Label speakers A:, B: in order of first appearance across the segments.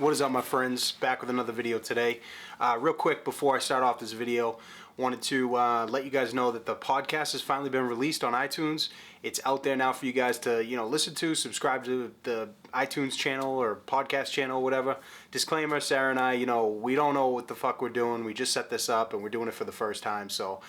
A: What is up, my friends? Back with another video today. Real quick, before I start off this video, wanted to let you guys know that the podcast has finally been released on iTunes. It's out there now for you guys to, listen to, subscribe to the iTunes channel or podcast channel, whatever. Disclaimer, Sarah and I, we don't know what the fuck we're doing. We just set this up and we're doing it for the first time. So,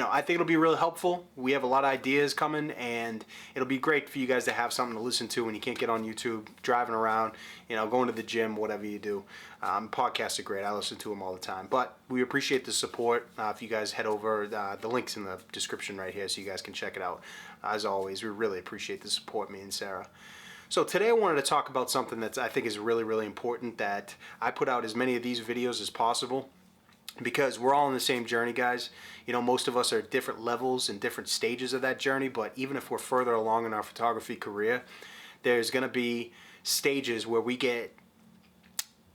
A: I think it'll be really helpful. We have a lot of ideas coming, and it'll be great for you guys to have something to listen to when you can't get on YouTube, driving around, going to the gym, whatever you do. Podcasts are great. I listen to them all the time. But we appreciate the support. If you guys head over, the link's in the description right here so you guys can check it out. As always, we really appreciate the support, me and Sarah. So today I wanted to talk about something that I think is really, really important, that I put out as many of these videos as possible, because we're all on the same journey, guys. Most of us are at different levels and different stages of that journey, but even if we're further along in our photography career, there's going to be stages where we kind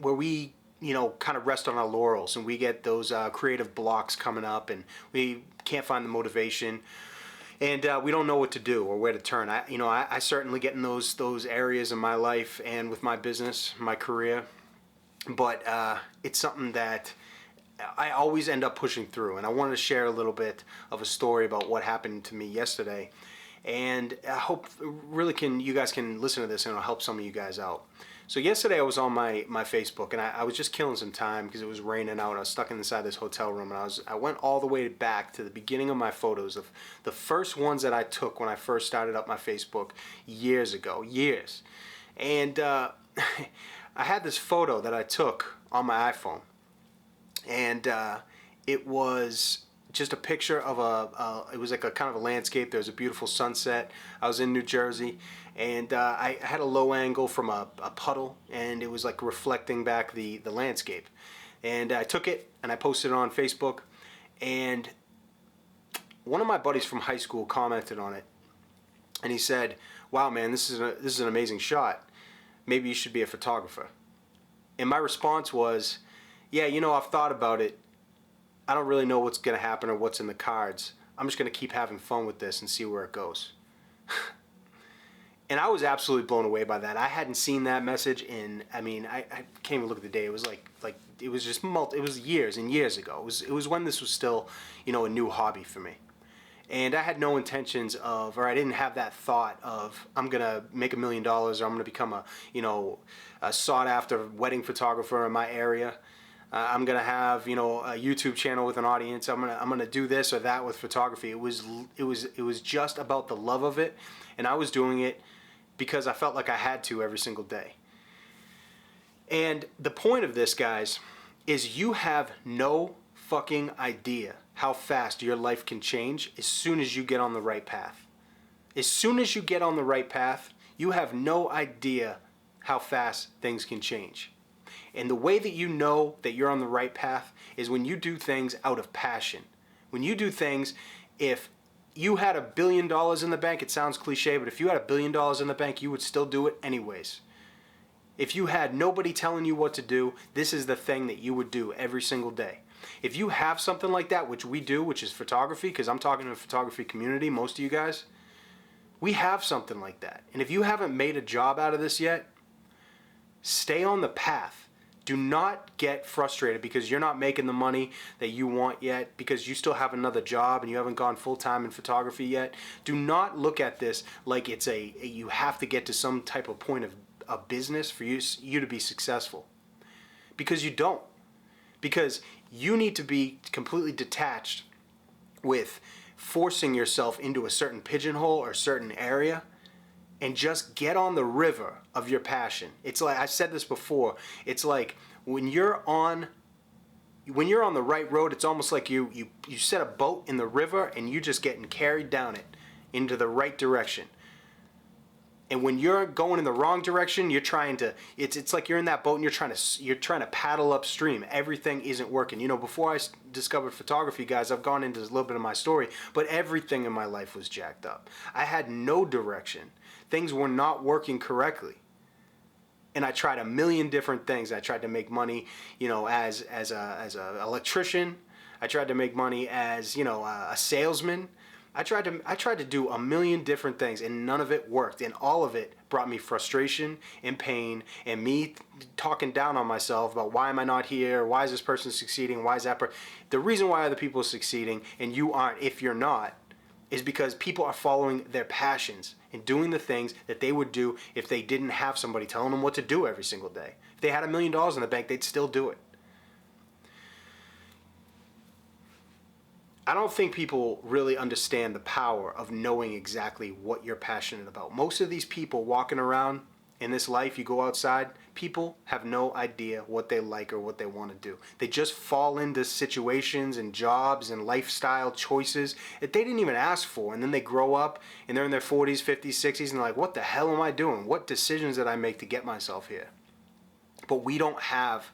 A: of rest on our laurels, and we get those creative blocks coming up, and we can't find the motivation, and we don't know what to do or where to turn. I certainly get in those areas in my life and with my business, my career, but it's something that I always end up pushing through. And I wanted to share a little bit of a story about what happened to me yesterday, and I hope you guys can listen to this and it'll help some of you guys out. So yesterday I was on my Facebook, and I was just killing some time because it was raining out. I was stuck inside this hotel room, and I went all the way back to the beginning of my photos, of the first ones that I took when I first started up my Facebook years ago, and I had this photo that I took on my iPhone, and it was just a picture of it was like a kind of a landscape. There was a beautiful sunset. I was in New Jersey, and I had a low angle from a puddle, and it was like reflecting back the landscape. And I took it and I posted it on Facebook, and one of my buddies from high school commented on it, and he said, "Wow, man, this is an amazing shot. Maybe you should be a photographer." And my response was, "Yeah, I've thought about it. I don't really know what's going to happen or what's in the cards. I'm just going to keep having fun with this and see where it goes." And I was absolutely blown away by that. I hadn't seen that message I can't even look at the day. It was like it was just it was years and years ago. It was when this was still, a new hobby for me. And I had no intentions of, or I didn't have that thought of, I'm going to make $1 million, or I'm going to become a sought after wedding photographer in my area. I'm gonna have a YouTube channel with an audience. I'm gonna do this or that with photography. It was just about the love of it, and I was doing it because I felt like I had to every single day. And the point of this, guys, is you have no fucking idea how fast your life can change as soon as you get on the right path. As soon as you get on the right path, you have no idea how fast things can change. And the way that you know that you're on the right path is when you do things out of passion. When you do things, if you had $1 billion in the bank, it sounds cliche, but if you had $1 billion in the bank, you would still do it anyways. If you had nobody telling you what to do, this is the thing that you would do every single day. If you have something like that, which we do, which is photography, because I'm talking to the photography community, most of you guys, we have something like that. And if you haven't made a job out of this yet, stay on the path. Do not get frustrated because you're not making the money that you want yet, because you still have another job and you haven't gone full-time in photography yet. Do not look at this like it's you have to get to some type of point of a business for you to be successful. Because you don't. Because you need to be completely detached with forcing yourself into a certain pigeonhole or a certain area, and just get on the river of your passion. It's like, I said this before, it's like when you're on the right road, it's almost like you set a boat in the river and you just getting carried down it into the right direction. And when you're going in the wrong direction, you're trying to, it's like you're in that boat and you're trying to paddle upstream. Everything isn't working. Before I discovered photography, guys, I've gone into a little bit of my story, but everything in my life was jacked up. I had no direction. Things were not working correctly. And I tried a million different things. I tried to make money, as a electrician. I tried to make money as, a salesman. I tried to do a million different things, and none of it worked, and all of it brought me frustration and pain, and me talking down on myself about why am I not here, why is this person succeeding, why is that the reason why other people are succeeding and you aren't, if you're not, is because people are following their passions and doing the things that they would do if they didn't have somebody telling them what to do every single day. If they had $1 million in the bank, they'd still do it. I don't think people really understand the power of knowing exactly what you're passionate about. Most of these people walking around in this life, you go outside, people have no idea what they like or what they want to do. They just fall into situations and jobs and lifestyle choices that they didn't even ask for. And then they grow up and they're in their 40s, 50s, 60s, and they're like, what the hell am I doing? What decisions did I make to get myself here? But we don't have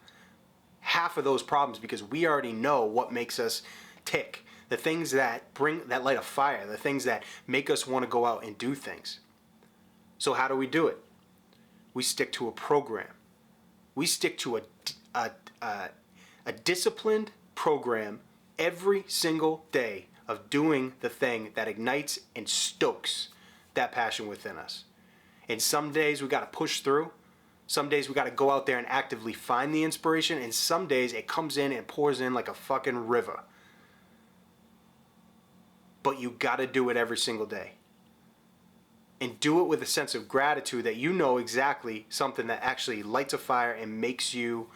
A: half of those problems because we already know what makes us tick. The things that light a fire, the things that make us want to go out and do things. So how do we do it? We stick to a program. We stick to a disciplined program every single day of doing the thing that ignites and stokes that passion within us. And some days we got to push through. Some days we got to go out there and actively find the inspiration. And some days it comes in and pours in like a fucking river. But you got to do it every single day. And do it with a sense of gratitude that you know exactly something that actually lights a fire and makes you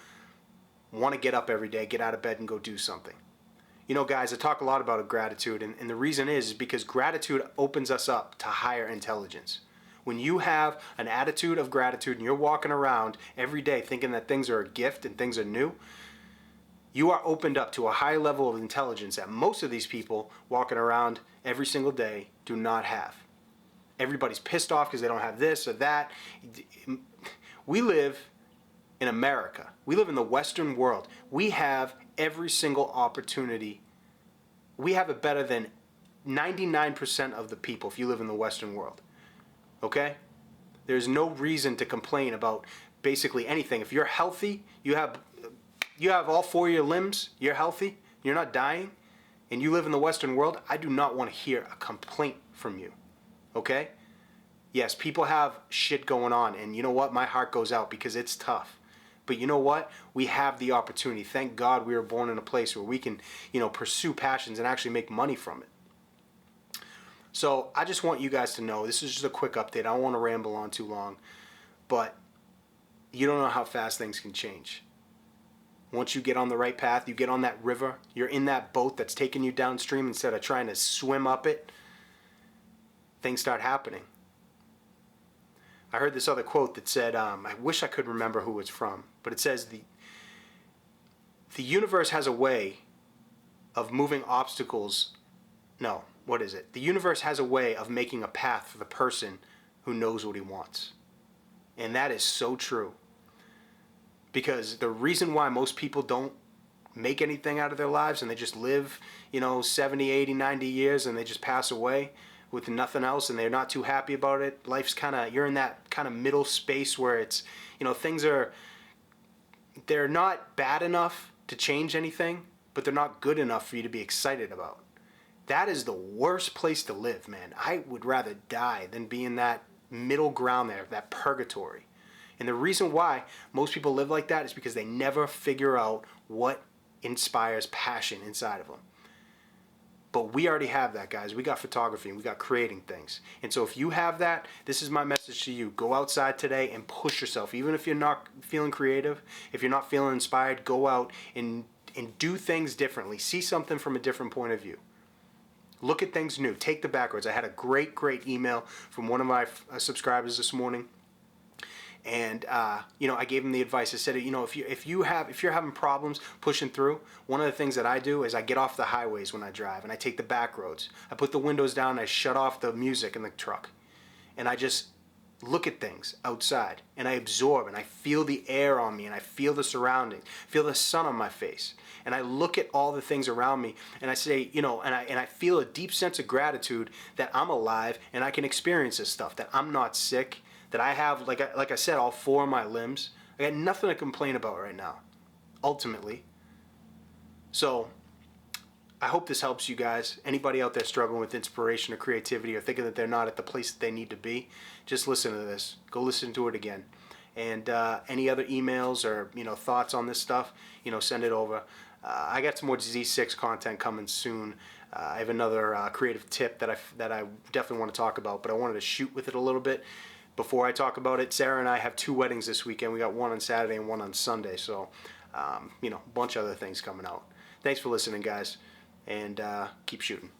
A: want to get up every day, get out of bed and go do something. You know, guys, I talk a lot about gratitude, and the reason is because gratitude opens us up to higher intelligence. When you have an attitude of gratitude and you're walking around every day thinking that things are a gift and things are new, you are opened up to a high level of intelligence that most of these people walking around every single day do not have. Everybody's pissed off because they don't have this or that. We live in America. We live in the Western world. We have every single opportunity. We have it better than 99% of the people if you live in the Western world. Okay? There's no reason to complain about basically anything. If you're healthy, you have all 4 of your limbs, you're healthy, you're not dying, and you live in the Western world, I do not want to hear a complaint from you. Okay? Yes, people have shit going on, and you know what? My heart goes out because it's tough. But you know what? We have the opportunity. Thank God we were born in a place where we can, pursue passions and actually make money from it. So I just want you guys to know, this is just a quick update. I don't want to ramble on too long, but you don't know how fast things can change. Once you get on the right path, you get on that river, you're in that boat that's taking you downstream instead of trying to swim up it, things start happening. I heard this other quote that said, I wish I could remember who it's from, but it says, the universe has a way of moving obstacles. No, what is it? The universe has a way of making a path for the person who knows what he wants. And that is so true. Because the reason why most people don't make anything out of their lives and they just live, 70, 80, 90 years and they just pass away with nothing else and they're not too happy about it. Life's you're in that kind of middle space where it's, things they're not bad enough to change anything, but they're not good enough for you to be excited about. That is the worst place to live, man. I would rather die than be in that middle ground there, that purgatory. And the reason why most people live like that is because they never figure out what inspires passion inside of them. But we already have that, guys. We got photography and we got creating things. And so if you have that, this is my message to you. Go outside today and push yourself. Even if you're not feeling creative, if you're not feeling inspired, go out and do things differently. See something from a different point of view. Look at things new. Take the backwards. I had a great email from one of my subscribers this morning. And I gave him the advice. I said, if you're having problems pushing through, one of the things that I do is I get off the highways when I drive and I take the back roads. I put the windows down and I shut off the music in the truck, and I just look at things outside and I absorb and I feel the air on me and I feel the surroundings, feel the sun on my face, and I look at all the things around me and I say, and I feel a deep sense of gratitude that I'm alive and I can experience this stuff, that I'm not sick. That I have, like I said, all 4 of my limbs. I got nothing to complain about right now, ultimately. So I hope this helps you guys. Anybody out there struggling with inspiration or creativity or thinking that they're not at the place that they need to be, just listen to this. Go listen to it again. And any other emails or thoughts on this stuff, send it over. I got some more Z6 content coming soon. I have another creative tip that I definitely want to talk about, but I wanted to shoot with it a little bit before I talk about it. Sarah and I have 2 weddings this weekend. We got one on Saturday and one on Sunday, so a bunch of other things coming out. Thanks for listening, guys, and keep shooting.